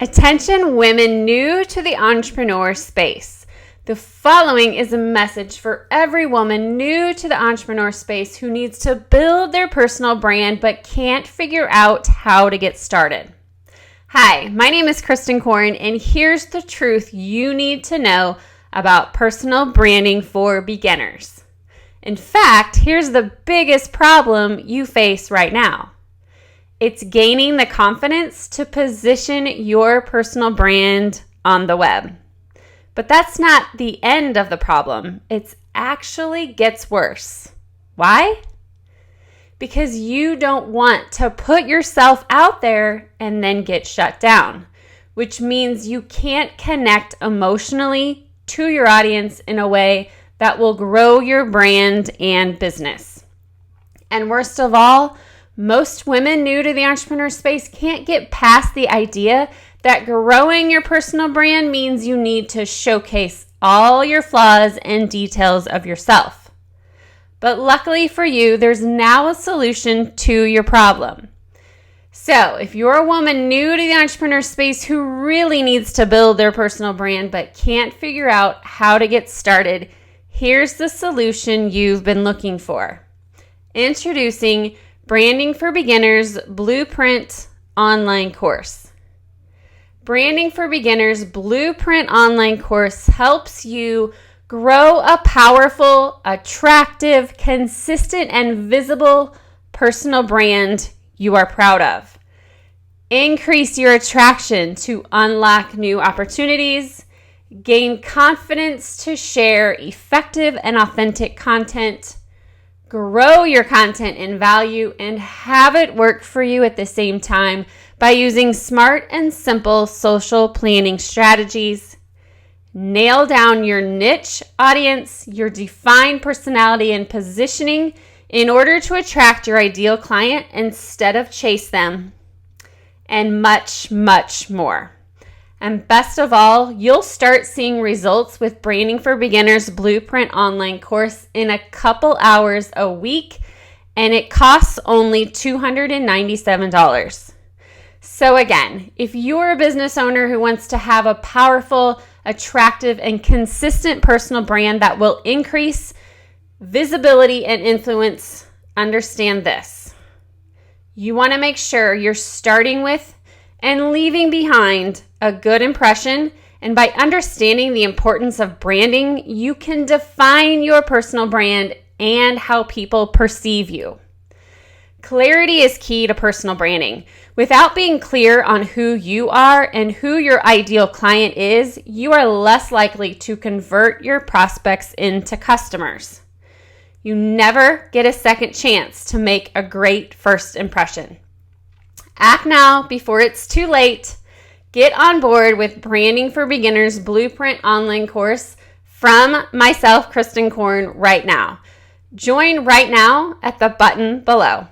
Attention women new to the entrepreneur space. The following is a message for every woman new to the entrepreneur space who needs to build their personal brand but can't figure out how to get started. Hi, my name is Kristin Korn, and here's the truth you need to know about personal branding for beginners. In fact, here's the biggest problem you face right now. It's gaining the confidence to position your personal brand on the web. But that's not the end of the problem. It actually gets worse. Why? Because you don't want to put yourself out there and then get shut down, which means you can't connect emotionally to your audience in a way that will grow your brand and business. And worst of all, most women new to the entrepreneur space can't get past the idea that growing your personal brand means you need to showcase all your flaws and details of yourself. But luckily for you, there's now a solution to your problem. So if you're a woman new to the entrepreneur space who really needs to build their personal brand but can't figure out how to get started, here's the solution you've been looking for. Introducing Branding for Beginners Blueprint Online Course. Branding for Beginners Blueprint Online Course helps you grow a powerful, attractive, consistent, and visible personal brand you are proud of. Increase your attraction to unlock new opportunities, gain confidence to share effective and authentic content, grow your content in value, and have it work for you at the same time by using smart and simple social planning strategies. Nail down your niche audience, your defined personality and positioning in order to attract your ideal client instead of chase them, and much, much more. And best of all, you'll start seeing results with Branding for Beginners Blueprint Online Course in a couple hours a week, and it costs only $297. So again, if you're a business owner who wants to have a powerful, attractive, and consistent personal brand that will increase visibility and influence, understand this. You want to make sure you're starting with and leaving behind a good impression, and by understanding the importance of branding, you can define your personal brand and how people perceive you. Clarity is key to personal branding. Without being clear on who you are and who your ideal client is, you are less likely to convert your prospects into customers. You never get a second chance to make a great first impression. Act now before it's too late. Get on board with Branding for Beginners Blueprint Online Course from myself, Kristin Korn, right now. Join right now at the button below.